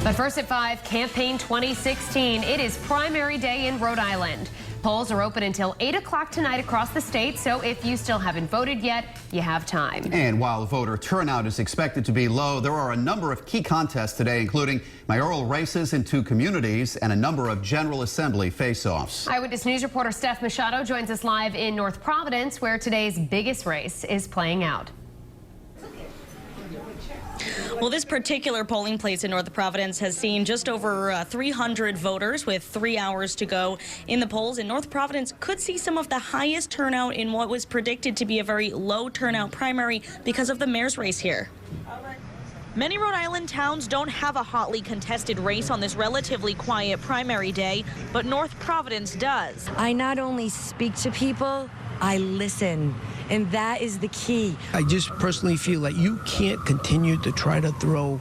But first at 5, Campaign 2016. It is primary day in Rhode Island. Polls are open until 8 o'clock tonight across the state, so if you still haven't voted yet, you have time. And while voter turnout is expected to be low, there are a number of key contests today, including mayoral races in 2 communities and a number of General Assembly face-offs. Eyewitness News reporter Steph Machado joins us live in North Providence, where today's biggest race is playing out. Well, this particular polling place in North Providence has seen just over 300 voters with 3 hours to go in the polls. And North Providence could see some of the highest turnout in what was predicted to be a very low turnout primary because of the mayor's race here. Many Rhode Island towns don't have a hotly contested race on this relatively quiet primary day, but North Providence does. I not only speak to people, I listen, and that is the key. I just personally feel that you can't continue to try to throw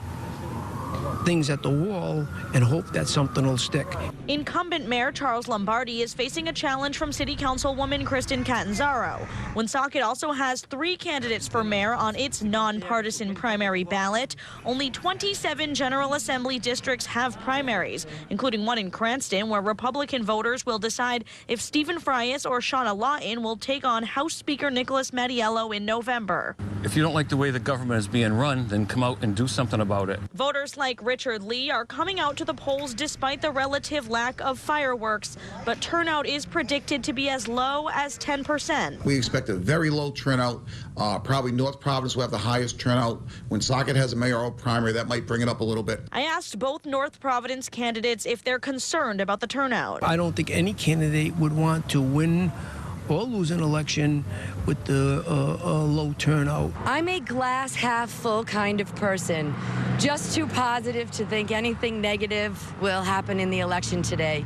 things at the wall and hope that something will stick. Incumbent Mayor Charles Lombardi is facing a challenge from City Councilwoman Kristen Catanzaro. Woonsocket also has 3 candidates for mayor on its nonpartisan primary ballot. Only 27 General Assembly districts have primaries, including one in Cranston, where Republican voters will decide if Stephen Frias or Shauna Lawton will take on House Speaker Nicholas Mattiello in November. If you don't like the way the government is being run, then come out and do something about it. Voters like Richard Lee are coming out to the polls despite the relative lack of fireworks, but turnout is predicted to be as low as 10%. We expect a very low turnout. Probably North Providence will have the highest turnout. When Woonsocket has a mayoral primary, that might bring it up a little bit. I asked both North Providence candidates if they're concerned about the turnout. I don't think any candidate would want to win or lose an election with the low turnout. I'm a glass half full kind of person, just too positive to think anything negative will happen in the election today.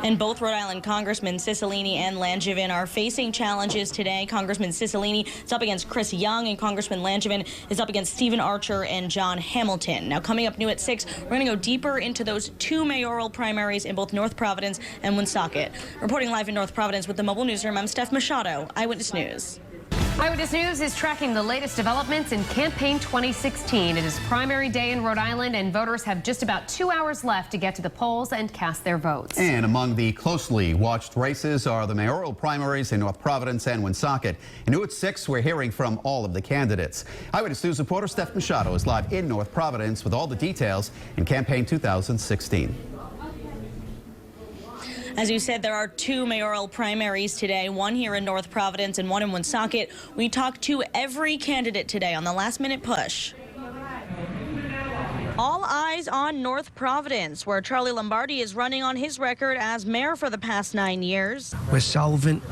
And both Rhode Island Congressmen Cicilline and Langevin are facing challenges today. Congressman Cicilline is up against Chris Young, and Congressman Langevin is up against Stephen Archer and John Hamilton. Now, coming up new at 6, we're going to go deeper into those 2 mayoral primaries in both North Providence and Woonsocket. Reporting live in North Providence with the Mobile Newsroom, I'm Steph Machado, Eyewitness News. Eyewitness News is tracking the latest developments in Campaign 2016. It is primary day in Rhode Island, and voters have just about 2 hours left to get to the polls and cast their votes. And among the closely watched races are the mayoral primaries in North Providence and Woonsocket. And new at 6, we're hearing from all of the candidates. Eyewitness News reporter Steph Machado is live in North Providence with all the details in Campaign 2016. As you said, there are 2 mayoral primaries today, one here in North Providence and one in Woonsocket. We talked to every candidate today on the last-minute push. All eyes on North Providence, where Charlie Lombardi is running on his record as mayor for the past 9 years. We're solvent.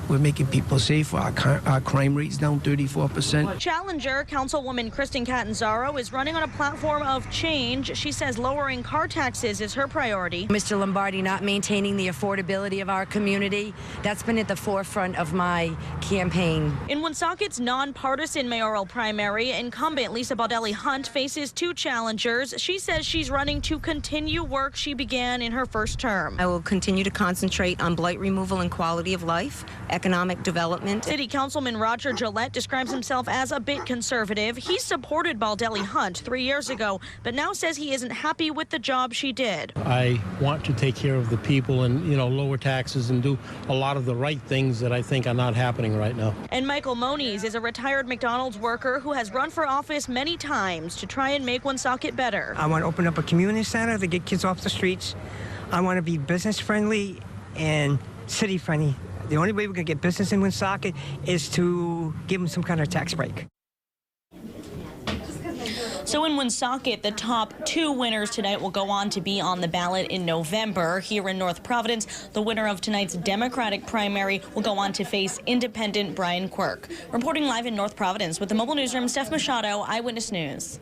We're making people safer. Our crime rate's down 34%. Challenger Councilwoman Kristen Catanzaro is running on a platform of change. She says lowering car taxes is her priority. Mr. Lombardi not maintaining the affordability of our community, that's been at the forefront of my campaign. In Woonsocket's nonpartisan mayoral primary, incumbent Lisa Baldelli Hunt faces 2 challengers. She says she's running to continue work she began in her first term. I will continue to concentrate on blight removal and quality of life, economic development. City Councilman Roger Gillette describes himself as a bit conservative. He supported Baldelli Hunt 3 years ago, but now says he isn't happy with the job she did. I want to take care of the people and, lower taxes and do a lot of the right things that I think are not happening right now. And Michael Moniz is a retired McDonald's worker who has run for office many times to try and make Woonsocket better. I want to open up a community center to get kids off the streets. I want to be business friendly and city friendly. The only way we can get business in Woonsocket is to give them some kind of tax break. So in Woonsocket, the top 2 winners tonight will go on to be on the ballot in November. Here in North Providence, the winner of tonight's Democratic primary will go on to face independent Brian Quirk. Reporting live in North Providence with the Mobile Newsroom, Steph Machado, Eyewitness News.